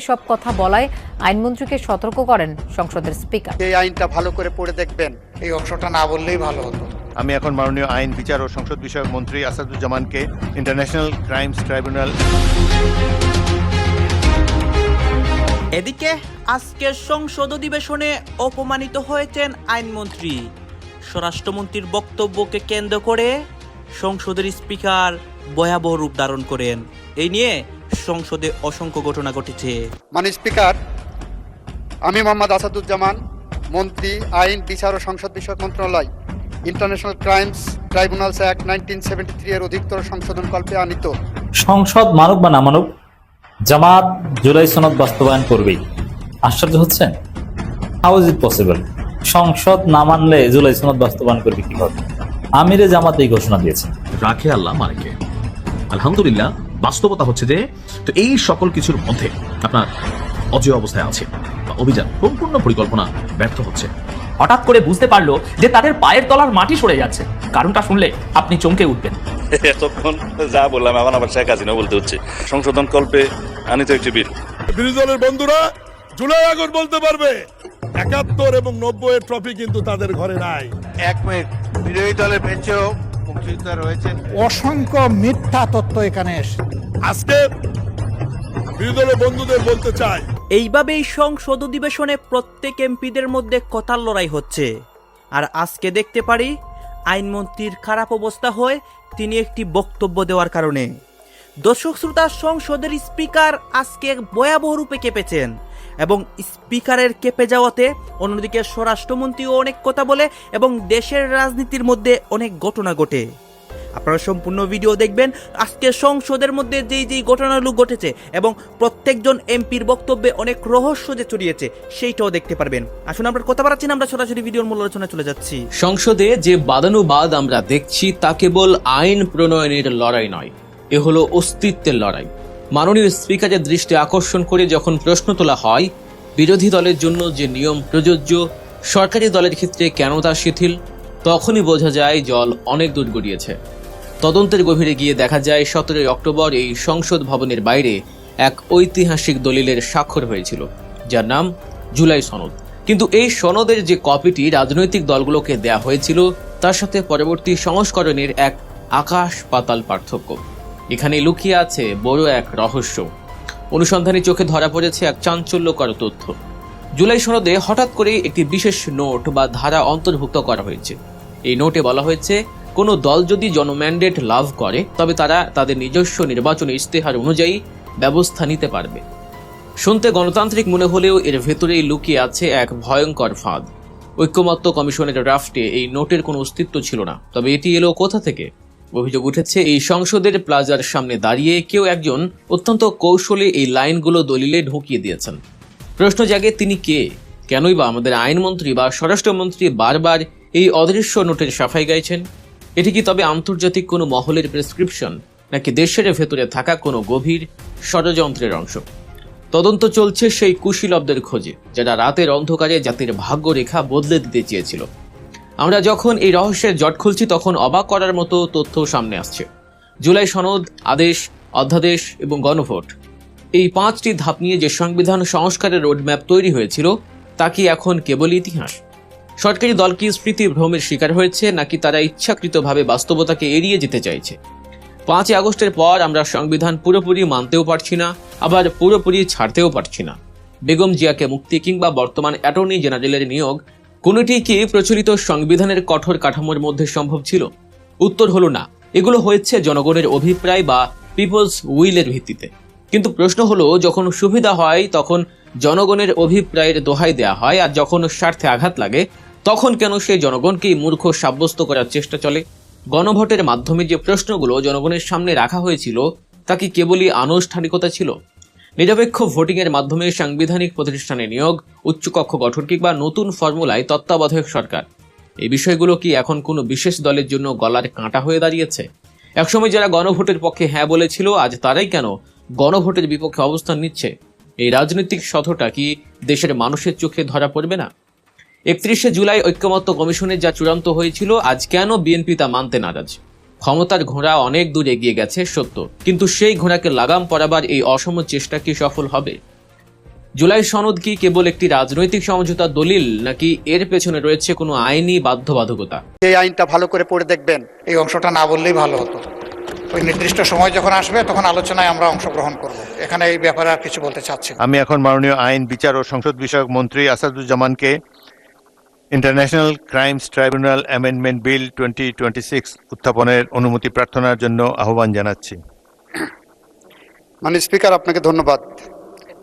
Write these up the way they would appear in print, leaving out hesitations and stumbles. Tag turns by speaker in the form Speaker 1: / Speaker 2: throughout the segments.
Speaker 1: সব কথা বলায় আইনমন্ত্রীকে সতর্ক করেন সংসদের স্পিকার।
Speaker 2: এই আইনটা ভালো করে পড়ে দেখবেন, এই অংশটা না বললেই ভালো হতো।
Speaker 3: আমি এখন মাননীয় আইন, বিচার ও সংসদ বিষয়ক মন্ত্রী আসাদুজ্জামানকে ইন্টারন্যাশনাল ক্রাইমস ট্রাইব্যুনাল।
Speaker 4: এদিকে আজকের সংসদ অধিবেশনে অপমানিত হয়েছেন আইনমন্ত্রী। স্বরাষ্ট্রমন্ত্রীর বক্তব্যকে কেন্দ্র করে সংসদের স্পিকার ভয়াবহ রূপ ধারণ করেন। এই নিয়ে সংসদে অসংখ্য ঘটনা ঘটেছে।
Speaker 2: মাননীয় স্পিকার, আমি মোহাম্মদ আসাদুজ্জামান, মন্ত্রী আইন, বিচার ও সংসদ বিষয়ক মন্ত্রণালয়, ইন্টারন্যাশনাল ক্রাইমস ট্রাইব্যুনালস অ্যাক্ট 1973 এর অধিকতর সংশোধন কল্পে আনিত
Speaker 5: সংসদ মানুক বা না মানুক, জামাত জুলাই সনদ বাস্তবায়ন করবেই। আশ্চর্য হচ্ছেন? How is it possible? সংসদ না মানলে জুলাই সনদ বাস্তবায়ন করবে কিভাবে? আমিরে জামাত এই ঘোষণা দিয়েছেন।
Speaker 6: রাখে আল্লাহ মালিকে। আলহামদুলিল্লাহ, বাস্তবতা হচ্ছে যে তো এই সকল কিছুর মধ্যে আপনার অজয় অবস্থায় আছে, অভিযান সম্পূর্ণ পরিকল্পনা ব্যর্থ হচ্ছে।
Speaker 7: হঠাৎ করে বুঝতে পারলো যে তাদের পায়ের তলার মাটি সরে যাচ্ছে। কারণটা শুনলে আপনি চমকে উঠবেন।
Speaker 8: এতক্ষণ যা বললাম এখন আবার শেখ হাসিনা বলতে হচ্ছে। সংশোধন কল্পে আনিত একটি বিল।
Speaker 9: বিরোধী দলের বন্ধুরা জুলাই আগস্ট বলতে পারবে, 71 এবং 90 এর ট্রফি কিন্তু তাদের ঘরে নাই।
Speaker 3: এক মিনিট, বিরোধী দলের বেঞ্চেও মুক্তিযোদ্ধা রয়েছেন।
Speaker 10: অসংখ্য মিথ্যা তথ্য এখানে এসে
Speaker 9: আজকে বিরোধী দলের বন্ধুদের বলতে চাই,
Speaker 4: এইভাবেই সংসদ অধিবেশনে প্রত্যেক এমপিদের মধ্যে কথার লড়াই হচ্ছে। আর আজকে দেখতে পারি আইনমন্ত্রীর খারাপ অবস্থা হয় তিনি একটি বক্তব্য দেওয়ার কারণে। দর্শক শ্রোতা, সংসদের স্পিকার আজকে ভয়াবহ রূপে কেঁপেছেন এবং স্পিকারের কেঁপে যাওয়াতে অন্যদিকে স্বরাষ্ট্রমন্ত্রীও অনেক কথা বলে এবং দেশের রাজনীতির মধ্যে অনেক ঘটনা ঘটে। আপনারা সম্পূর্ণ ভিডিও দেখবেন। আজকে সংসদের মধ্যে যেই ঘটনাগুলো ঘটেছে এবং প্রত্যেকজন এমপির বক্তব্যে অনেক রহস্য যে ছড়িয়েছে সেইটাও দেখতে পারবেন। আসুন আমরা কথা বাড়াচ্ছি না, আমরা সরাসরি ভিডিওর মূল আলোচনা চলে যাচ্ছি।
Speaker 11: সংসদে যে বাদানুবাদ আমরা দেখছি তা কেবল আইন প্রণয়নের লড়াই নয়, এ হলো অস্তিত্বের লড়াই। মাননীয় স্পিকারের দৃষ্টি আকর্ষণ করে যখন প্রশ্ন তোলা হয় বিরোধী দলের জন্য যে নিয়ম প্রযোজ্য, সরকারি দলের ক্ষেত্রে কেন তা শিথিল, তখনই বোঝা যায় জল অনেক দূর গড়িয়েছে। তদন্তের গভীরে গিয়ে দেখা যায় 17 অক্টোবর এই সংসদ ভবনের বাইরে এক ঐতিহাসিক দলিলের স্বাক্ষর হয়েছিল, যার নাম জুলাই সনদ। কিন্তু এই সনদের যে কপিটি রাজনৈতিক দলগুলোকে দেয়া হয়েছিল তার সাথে পরবর্তী সংস্করণের এক আকাশ পাতাল পার্থক্য। এখানে লুকিয়ে আছে বড় এক রহস্য। অনুসন্ধানী চোখে ধরা পড়েছে এক চাঞ্চল্যকর তথ্য। জুলাই সনদে হঠাৎ করে একটি বিশেষ নোট বা ধারা অন্তর্ভুক্ত করা হয়েছে। এই নোটে বলা হয়েছে কোনো দল যদি জনম্যান্ডেট লাভ করে তবে তারা তাদের নিজস্ব নির্বাচনী ইশতেহার অনুযায়ী ব্যবস্থা নিতে পারবে। শুনতে গণতান্ত্রিক মনে হলেও এর ভেতরেই লুকিয়ে আছে এক ভয়ঙ্কর ফাঁদ। ঐক্যমত্য কমিশনের ড্রাফটে এই নোটের কোনো অস্তিত্ব ছিল না। তবে এটি এলো কোথা থেকে? অভিযোগ উঠেছে এই সংসদের প্লাজার সামনে দাঁড়িয়ে কেউ একজন অত্যন্ত কৌশলে এই লাইনগুলো দলিলে ঢুকিয়ে দিয়েছেন। প্রশ্ন জাগে, তিনি কে? কেনই বা আমাদের আইনমন্ত্রী বা স্বরাষ্ট্রমন্ত্রী বারবার এই অদৃশ্য নোটের সাফাই গাইছেন? এটি কি তবে আন্তর্জাতিক কোনো মহলের প্রেসক্রিপশন, নাকি দেশের ভেতরে থাকা কোনো গভীর ষড়যন্ত্রের অংশ? তদন্ত চলছে সেই কুশীলবদের খোঁজে যারা রাতের অন্ধকারে জাতির ভাগ্যরেখা বদলে দিতে চেয়েছিল। আমরা যখন এই রহস্যের জট খুলছি তখন অবাক করার মতো তথ্য সামনে আসছে। জুলাই সনদ, আদেশ, অধ্যাদেশ এবং গণভোট, এই 5টি ধাপ নিয়ে যে সংবিধান সংস্কারের রোডম্যাপ তৈরি হয়েছিল তা কি এখন কেবল ইতিহাস? সরকারি দল কি স্মৃতি ভ্রমের শিকার হয়েছে, নাকি তারা ইচ্ছাকৃতভাবে বাস্তবতাকে এড়িয়ে যেতে চাইছে? 5 আগস্টের পর আমরা সংবিধান পুরোপুরি মানতেও পারছি না, আবার পুরোপুরি ছাড়তেও পারছি না। বেগম জিয়াকে মুক্তি কিংবা বর্তমান অ্যাটর্নি জেনারেলের নিয়োগ, কোনোটি কি প্রচলিত সংবিধানের কঠোর কাঠামোর মধ্যে সম্ভব ছিল? উত্তর হলো না। এগুলো হয়েছে জনগণের অভিপ্রায় বা পিপলস উইলের ভিত্তিতে। কিন্তু প্রশ্ন হলো, যখন সুবিধা হয় তখন জনগণের অভিপ্রায়ের দোহাই দেয়া হয়, আর যখন স্বার্থে আঘাত লাগে তখন কেন সেই জনগণকেই মূর্খ সাব্যস্ত করার চেষ্টা চলে? গণভোটের মাধ্যমে যে প্রশ্নগুলো জনগণের সামনে রাখা হয়েছিল তা কি কেবলই আনুষ্ঠানিকতা ছিল? নিরপেক্ষ ভোটিংয়ের মাধ্যমে সাংবিধানিক প্রতিষ্ঠানে নিয়োগ, উচ্চকক্ষ গঠন কিংবা নতুন ফর্মুলায় তত্ত্বাবধায়ক সরকার, এই বিষয়গুলো কি এখন কোনো বিশেষ দলের জন্য গলার কাঁটা হয়ে দাঁড়িয়েছে? একসময় যারা গণভোটের পক্ষে হ্যাঁ বলেছিল আজ তারাই কেন গণভোটের বিপক্ষে অবস্থান নিচ্ছে? এই রাজনৈতিক শতটা কি দেশের মানুষের চোখে ধরা পড়বে না? 31শে জুলাই ঐক্যমত্য কমিশনে যা চূড়ান্ত হয়েছিল আজ কেন বিএনপি তা মানতে নারাজ? ক্ষমতার ঘোড়া অনেক দূর এগিয়ে গেছে সত্য, কিন্তু সেই ঘোড়াকে লাগাম পরাবার এই অসম চেষ্টা কি সফল হবে? জুলাই সনদ কি কেবল একটি রাজনৈতিক সমঝোতার দলিল, নাকি এর পেছনে রয়েছে কোনো আইনি বাধ্যবাধকতা?
Speaker 2: এই আইনটা ভালো করে পড়ে দেখবেন।
Speaker 10: এই অংশটা না বললেই ভালো হতো। ওই নির্দিষ্ট সময় যখন আসবে তখন আলোচনায় আমরা অংশগ্রহণ করব। এখানে এই ব্যাপারে আর কিছু বলতে চাচ্ছি না।
Speaker 3: আমি এখন মাননীয় আইন, বিচার ও সংসদ বিষয়ক মন্ত্রী আসাদুজ্জামানকে international crimes tribunal amendment bill 2026 উত্থাপনের অনুমতি প্রার্থনার জন্য আহ্বান জানাচ্ছি।
Speaker 2: মাননীয় স্পিকার, আপনাকে ধন্যবাদ।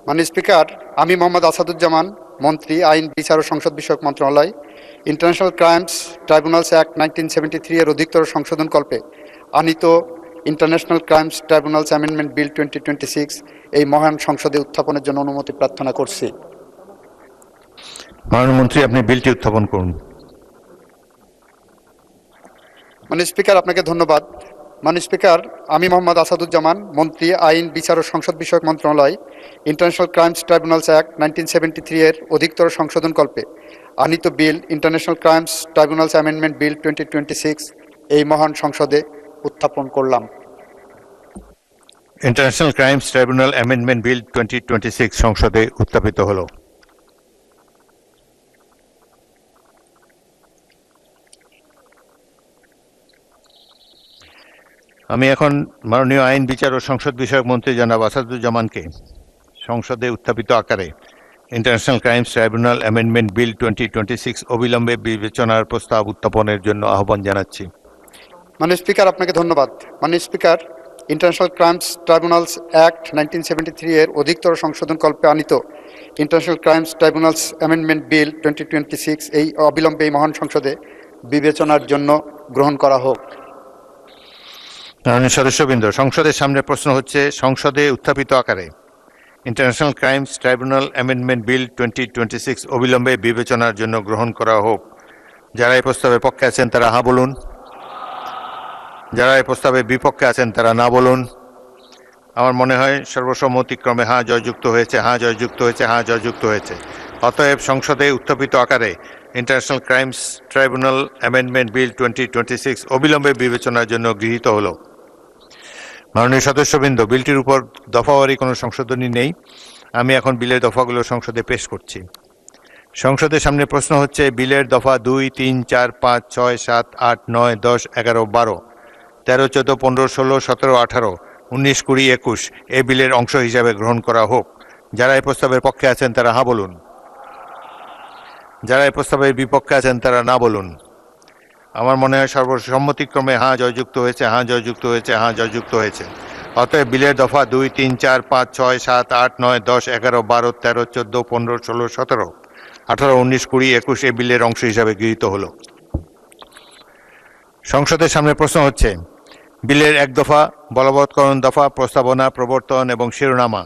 Speaker 2: মাননীয় স্পিকার, আমি মোহাম্মদ আসাদুজ্জামান, মন্ত্রী, আইন, বিচার ও সংসদ বিষয়ক মন্ত্রণালয়, ইন্টারন্যাশনাল ক্রাইমস ট্রাইব্যুনালস অ্যাক্ট 1973 এর অধিকতর সংশোধন কল্পে আনিত international crimes tribunals amendment bill 2026 এই মহান সংসদে উত্থাপনের জন্য অনুমতি প্রার্থনা করছি।
Speaker 3: মাননীয় মন্ত্রী, আপনি বিলটি উত্থাপন করুন।
Speaker 2: মাননীয় স্পিকার, আপনাকে ধন্যবাদ। মাননীয় স্পিকার, আমি মোহাম্মদ আসাদুজ্জামান, মন্ত্রী, আইন, বিচার ও সংসদ বিষয়ক মন্ত্রণালয়, ইন্টারন্যাশনাল ক্রাইমস ট্রাইব্যুনালস অ্যাক্ট 1973 এর অধিকতর সংশোধন কল্পে আনিত bill international crimes tribunals amendment bill 2026 এই মহান সংসদে উত্থাপন করলাম।
Speaker 3: International crimes tribunal amendment bill 2026 সংসদে উত্থাপিত হলো। আমি এখন মাননীয় আইন, বিচার ও সংসদ বিষয়ক মন্ত্রী জনাব আসাদুজ্জামানকে সংসদে উত্থাপিত আকারে international crimes tribunal amendment bill 2026 অবিলম্বে বিবেচনার প্রস্তাব উত্থাপনের জন্য আহ্বান জানাচ্ছি।
Speaker 2: মাননীয় স্পিকার, আপনাকে ধন্যবাদ। মাননীয় speaker, international crimes tribunals act 1973 এর অধিকতর সংশোধন কল্পে আনিত international crimes tribunals amendment bill 2026 এই অবিলম্বে এই মহান সংসদে বিবেচনার জন্য গ্রহণ করা হোক।
Speaker 3: মাননীয় সদস্যবৃন্দ, সংসদের সামনে প্রশ্ন হচ্ছে সংসদে উত্থাপিত আকারে international crimes tribunal amendment bill 2026 অবিলম্বে বিবেচনার জন্য গ্রহণ করা হোক। যারা এই প্রস্তাবের পক্ষে আছেন তারা হ্যাঁ বলুন। যারা এই প্রস্তাবের বিপক্ষে আছেন তারা না বলুন। আমার মনে হয় সর্বসম্মতিক্রমে হ্যাঁ জয়যুক্ত হয়েছে, হ্যাঁ জয়যুক্ত হয়েছে, হ্যাঁ জয়যুক্ত হয়েছে। অতএব সংসদে উত্থাপিত আকারে international crimes tribunal amendment bill 2026 অবিলম্বে বিবেচনার জন্য গৃহীত হলো। মাননীয় সদস্যবৃন্দ, বিলটির উপর দফাওয়ারি কোনো সংশোধনী নেই। আমি এখন বিলের দফাগুলো সংসদে পেশ করছি। সংসদের সামনে প্রশ্ন হচ্ছে বিলের দফা 2, 3, 4, 5, 6, 7, 8, 9, 10, 11, 12, 13, 14, 15, 16, 17, 18, 19, 20, 21 এই বিলের অংশ হিসাবে গ্রহণ করা হোক। যারা এই প্রস্তাবের পক্ষে আছেন তারা হ্যাঁ বলুন। যারা এই প্রস্তাবের বিপক্ষে আছেন তারা না বলুন। আমার মনে হয় সর্বসম্মতিক্রমে হ্যাঁ জয়যুক্ত হয়েছে, হ্যাঁ জয়যুক্ত হয়েছে, হ্যাঁ জয়যুক্ত হয়েছে। অতএব বিলের দফা 2, 3, 4, 5, 6, 7, 8, 9, 10, 11, 12, 13, 14, 15, 16, 17, 18, 19, 20, 21 এই বিলের অংশ হিসাবে গৃহীত হলো। সংসদের সামনে প্রশ্ন হচ্ছে বিলের এক দফা, বলবৎকরণ দফা, প্রস্তাবনা, প্রবর্তন এবং শিরোনামা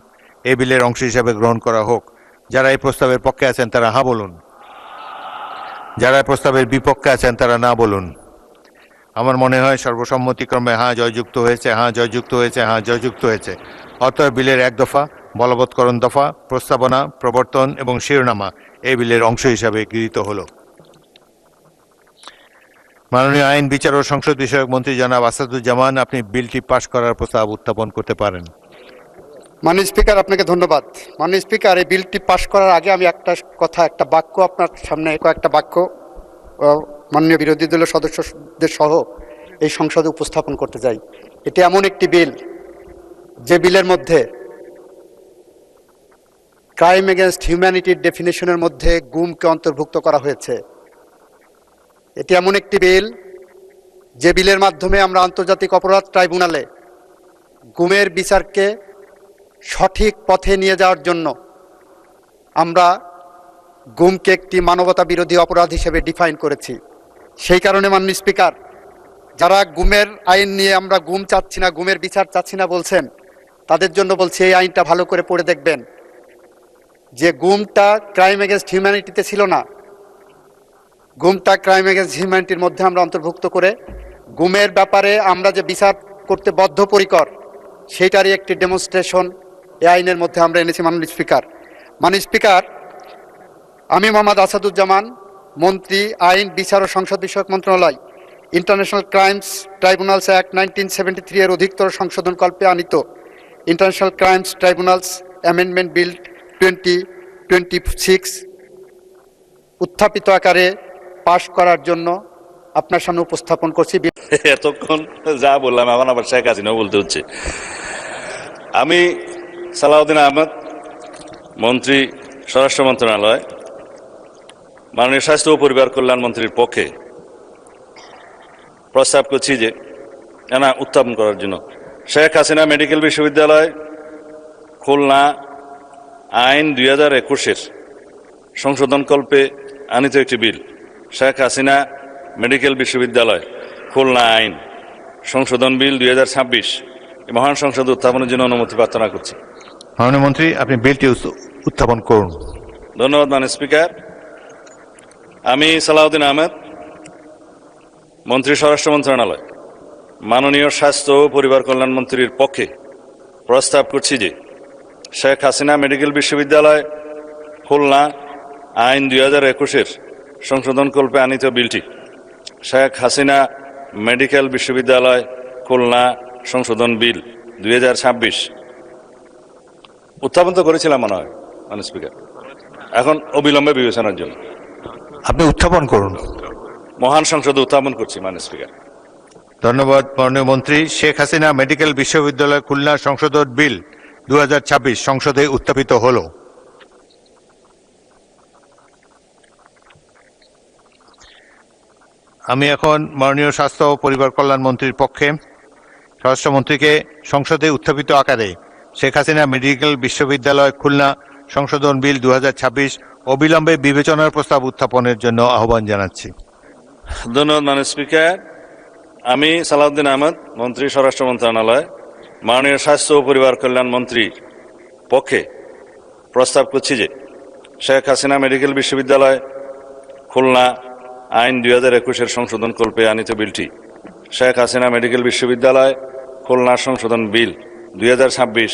Speaker 3: এই বিলের অংশ হিসাবে গ্রহণ করা হোক। যারা এই প্রস্তাবের পক্ষে আছেন তারা হ্যাঁ বলুন। যারা প্রস্তাবের বিপক্ষে আছেন তারা না বলুন। আমার মনে হয় সর্বসম্মতিক্রমে হ্যাঁ জয়যুক্ত হয়েছে, হ্যাঁ জয়যুক্ত হয়েছে, হ্যাঁ জয়যুক্ত হয়েছে। অতএব বিলের এক দফা, বলবৎকরণ দফা, প্রস্তাবনা, প্রবর্তন এবং শিরোনামা এই বিলের অংশ হিসাবে গৃহীত হলো। মাননীয় আইন, বিচার ও সংসদ বিষয়ক মন্ত্রী জনাব আসাদুজ্জামান, আপনি বিলটি পাশ করার প্রস্তাব উত্থাপন করতে পারেন।
Speaker 2: মাননীয় স্পিকার, আপনাকে ধন্যবাদ। মাননীয় স্পিকার, এই বিলটি পাশ করার আগে আমি একটা বাক্য আপনার সামনে, কয়েকটা বাক্য মাননীয় বিরোধী দলের সদস্যদের সহ এই সংসদে উপস্থাপন করতে চাই। এটি এমন একটি বিল যে বিলের মধ্যে ক্রাইম এগেনস্ট হিউম্যানিটির ডেফিনেশনের মধ্যে গুমকে অন্তর্ভুক্ত করা হয়েছে। এটি এমন একটি বিল যে বিলের মাধ্যমে আমরা আন্তর্জাতিক অপরাধ ট্রাইব্যুনালে গুমের বিচারকে সঠিক পথে নিয়ে যাওয়ার জন্য আমরা গুমকে একটি মানবতা বিরোধী অপরাধ হিসেবে ডিফাইন করেছি। সেই কারণে মাননীয় স্পিকার, যারা গুমের আইন নিয়ে আমরা গুম চাচ্ছি না, গুমের বিচার চাচ্ছি না বলছেন, তাদের জন্য বলছি এই আইনটা ভালো করে পড়ে দেখবেন যে গুমটা ক্রাইম এগেনস্ট হিউম্যানিটিতে ছিল না, গুমটা ক্রাইম এগেনস্ট হিউম্যানিটির মধ্যে আমরা অন্তর্ভুক্ত করে গুমের ব্যাপারে আমরা যে বিচার করতে বদ্ধপরিকর সেইটারই একটি ডেমনস্ট্রেশন এই আইনের মধ্যে আমরা এনেছি। মাননীয় স্পিকার, আমি মোহাম্মদ আসাদুজ্জামান, মন্ত্রী, আইন, বিচার ও সংসদ বিষয়ক মন্ত্রণালয়, ইন্টারন্যাশনাল ক্রাইমস ট্রাইব্যুনালস অ্যাক্ট 1973 এর অধিকতর সংশোধন কল্পে আনিত international crimes tribunals amendment bill 20 2026 উত্থাপিত আকারে পাশ করার জন্য আপনার সামনে উপস্থাপন করছি।
Speaker 8: এতক্ষণ যা বললাম এখন আবার শেখ হাসিনাও বলতে হচ্ছে। আমি সালাউদ্দিন আহমেদ, মন্ত্রী, স্বরাষ্ট্র মন্ত্রণালয়, মাননীয় স্বাস্থ্য ও পরিবার কল্যাণ মন্ত্রীর পক্ষে প্রস্তাব করছি যে উত্থাপন করার জন্য শেখ হাসিনা মেডিকেল বিশ্ববিদ্যালয় খুলনা আইন 2021-এর সংশোধনকল্পে আনিত একটি বিল, শেখ হাসিনা মেডিকেল বিশ্ববিদ্যালয় খুলনা আইন সংশোধন বিল 2026 মহান সংসদে উত্থাপনের জন্য অনুমতি প্রার্থনা করছি।
Speaker 3: মাননীয় মন্ত্রী, আপনি বিলটি উত্থাপন করুন।
Speaker 8: ধন্যবাদ মাননীয় স্পিকার। আমি সালাউদ্দিন আহমেদ, মন্ত্রী, স্বরাষ্ট্র মন্ত্রণালয়, মাননীয় স্বাস্থ্য ও পরিবার কল্যাণ মন্ত্রীর পক্ষে প্রস্তাব করছি যে শেখ হাসিনা মেডিকেল বিশ্ববিদ্যালয় খুলনা আইন 2021-এর সংশোধনকল্পে আনিত বিলটি, শেখ হাসিনা মেডিকেল বিশ্ববিদ্যালয় খুলনা সংশোধন বিল 2026 উত্থাপন তো করেছিলাম মনে হয় মাননীয় স্পিকার, এখন অবিলম্বে বিবেচনার জন্য
Speaker 3: আপনি উত্থাপন করুন।
Speaker 8: মহান সংসদে উত্থাপন করছি মাননীয় স্পিকার।
Speaker 3: ধন্যবাদ মাননীয় মন্ত্রী। শেখ হাসিনা মেডিকেল বিশ্ববিদ্যালয় খুলনা সংশোধন বিল 2026 সংসদে উত্থাপিত হলো। আমি এখন মাননীয় স্বাস্থ্য ও পরিবার কল্যাণ মন্ত্রীর পক্ষে স্বরাষ্ট্রমন্ত্রীকে সংসদে উত্থাপিত আকারে শেখ হাসিনা মেডিকেল বিশ্ববিদ্যালয় খুলনা সংশোধন বিল 2026 অবিলম্বে বিবেচনার প্রস্তাব উত্থাপনের জন্য আহ্বান জানাচ্ছি।
Speaker 8: ধন্যবাদ মাননীয় স্পিকার। আমি সালাউদ্দিন আহমেদ, মন্ত্রী, স্বরাষ্ট্র মন্ত্রণালয়, মাননীয় স্বাস্থ্য ও পরিবার কল্যাণ মন্ত্রীর পক্ষে প্রস্তাব করছি যে শেখ হাসিনা মেডিকেল বিশ্ববিদ্যালয় খুলনা আইন 2021-এর সংশোধনকল্পে আনিত বিলটি, শেখ হাসিনা মেডিকেল বিশ্ববিদ্যালয় খুলনা সংশোধন বিল 2026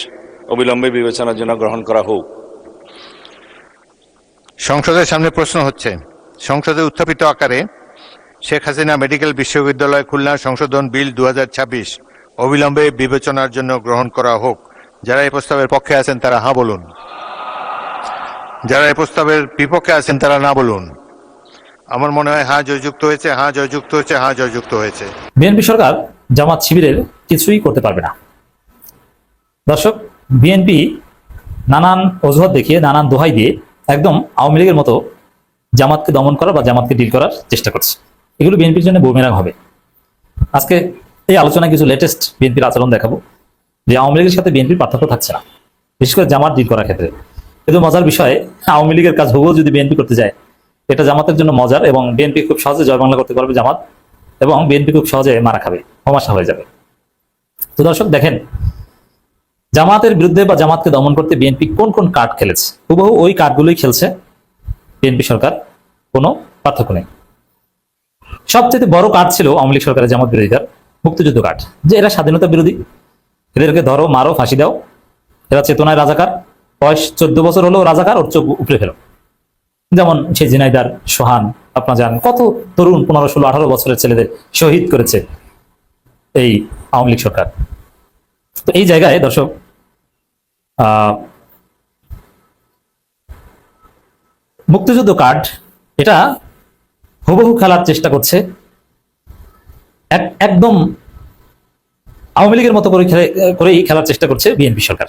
Speaker 8: অবিলম্বে বিবেচনার জন্য গ্রহণ করা হোক।
Speaker 3: সংসদের সামনে প্রশ্ন হচ্ছে, সংসদে উত্থাপিত আকারে শেখ হাসিনা মেডিকেল বিশ্ববিদ্যালয় খুলনা সংশোধন বিল 2026 অবিলম্বে বিবেচনার জন্য গ্রহণ করা হোক। যারা এই প্রস্তাবের পক্ষে আছেন তারা হ্যাঁ বলুন, যারা এই প্রস্তাবের বিপক্ষে আছেন তারা না বলুন। আমার মনে হয় হ্যাঁ জয়যুক্ত হয়েছে, হ্যাঁ জয়যুক্ত হয়েছে, হ্যাঁ জয়যুক্ত হয়েছে।
Speaker 5: বিএনপি সরকার জামাত শিবিরের কিছুই করতে পারবে না। দর্শক, বিএনপি নানান অজুহাত দেখিয়ে, নানান দোহাই দিয়ে একদম আওয়ামী লীগের মতো জামাতকে দমন করার বা জামাতকে ডিল করার চেষ্টা করছে। এগুলো বিএনপির জন্য বুমেরাং হবে। আজকে এই আলোচনায় কিছু লেটেস্ট বিএনপির আচরণ দেখাবো, যে আওয়ামী লীগের সাথে বিএনপির পার্থক্য থাকছে না, বিশেষ করে জামাত ডিল করার ক্ষেত্রে। কিন্তু মজার বিষয়, আওয়ামী লীগের কাজ হুবহু যদি বিএনপি করতে যায়, এটা জামাতের জন্য মজার, এবং বিএনপি খুব সহজে জয় বাংলা করতে পারবে জামাত, এবং বিএনপি খুব সহজে মারা খাবে, হমাশা হয়ে যাবে। তো দর্শক দেখেন, জামাতের বিরুদ্ধে বা জামাতকে দমন করতে বিএনপি কোন কোন কার্ড খেলেছে, হুবহু ওই কার্ডগুলোই খেলছে বিএনপি সরকার, কোনো পার্থক্য নেই। সবচেয়ে বড় কার্ড ছিল আওয়ামী লীগ সরকারের জামাত বিরোধিতার মুক্তিযুদ্ধ কার্ড, যে এরা স্বাধীনতা বিরোধী, এদেরকে ধরো, মারো, ফাঁসি দাও, এরা চেতনায় রাজাকার, বয়স 14 বছর হলেও রাজাকার, ওর চোখ উপড়ে ফেলো। যেমন সেই ঝিনাইদার, সোহান, আপনারা জানেন কত তরুণ 15, 16, 18 বছরের ছেলেদের শহীদ করেছে এই আওয়ামী লীগ সরকার। তো এই জায়গায় দর্শক, মুক্তিযুদ্ধ কার্ড এটা হুবহু খেলার চেষ্টা করছে, একদম আওয়ামী লীগের মতো করেই খেলার চেষ্টা করছে বিএনপি সরকার।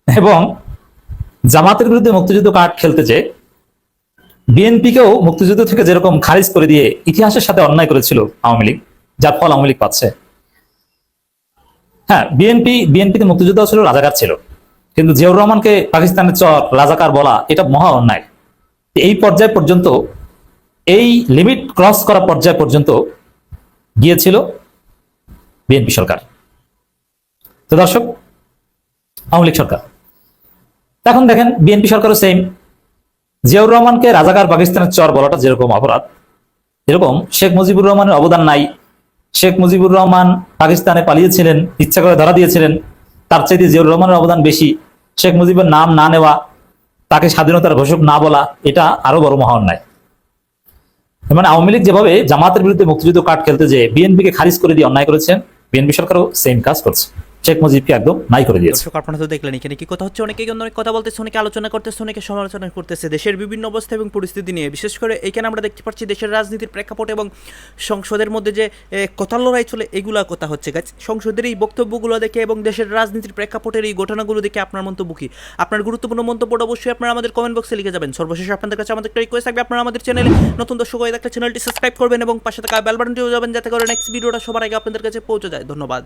Speaker 5: এবং জামাতের বিরুদ্ধে মুক্তিযুদ্ধ কার্ড খেলতে চেয়ে বিএনপিকেও মুক্তিযুদ্ধ থেকে যেরকম খারিজ করে দিয়ে ইতিহাসের সাথে অন্যায় করেছিল আওয়ামী লীগ, যার ফল আওয়ামী লীগ পাচ্ছে। হ্যাঁ, বিএনপিতে মুক্তিযুদ্ধ ছিল, রাজাকার ছিল, কিন্তু জিয়াউর রহমানকে পাকিস্তানের চর রাজাকার বলা এটা মহা অন্যায়। এই পর্যায় পর্যন্ত, এই লিমিট ক্রস করা পর্যায় পর্যন্ত গিয়েছিল বিএনপি সরকার। তো দর্শক, আওয়ামী লীগ সরকার এখন দেখেন বিএনপি সরকারও সেম, জিয়াউর রহমানকে রাজাকার পাকিস্তানের চর বলাটা যেরকম অপরাধ, এরকম শেখ মুজিবুর রহমানের অবদান নাই, শেখ মুজিবুর রহমান পাকিস্তানে পালিয়েছিলেন, ইচ্ছা করে ধরা দিয়েছিলেন, তার চাইতে জিয়াউর রহমানের অবদান বেশি। শেখ মুজিবের নাম না নেওয়া, তাকে স্বাধীনতার ঘোষক না বলা, এটা আরো বড় মহা অন্যায়। মানে আওয়ামী লীগ যেভাবে জামাতের বিরুদ্ধে মুক্তিযুদ্ধ কার্ড খেলতে যে বিএনপিকে খারিজ করে দিয়ে অন্যায় করেছেন, বিএনপি সরকারও সেম কাজ করছে। শেখ মুজিবকে একদম নাই করে দিয়েছে।
Speaker 4: দর্শক আপনারা তো দেখলেন এখানে কি কথা হচ্ছে, অনেকে অনেক কথা বলতেছে, অনেকে আলোচনা করতেছে, অনেকে সমালোচনা করতেছে দেশের বিভিন্ন অবস্থা এবং পরিস্থিতি নিয়ে। বিশেষ করে এখানে আমরা দেখতে পাচ্ছি দেশের রাজনীতির প্রেক্ষাপট এবং সংসদের মধ্যে যে কথার লড়াই চলে, এগুলা কথা হচ্ছে গাছ। সংসদের এই বক্তব্যগুলো দেখে এবং দেশের রাজনীতির প্রেক্ষাপটের এই ঘটনাগুলো দেখে আপনার মন্তব্য কি? আপনার গুরুত্বপূর্ণ মন্তব্যটা অবশ্যই আপনারা আমাদের কমেন্ট বক্সে লিখে যাবেন। সর্বশেষ আপনাদের কাছে আমাদের একটা রিকোয়েস্ট থাকবে, আপনারা আমাদের চ্যানেলে নতুন দর্শক হয়ে থাকলে চ্যানেলটি সাবস্ক্রাইব করবেন এবং পাশে থাকা বেল বাটনটিও যাবেন, যাতে করে নেক্সট ভিডিওটা সবার আগে আপনাদের কাছে পৌঁছে যায়। ধন্যবাদ।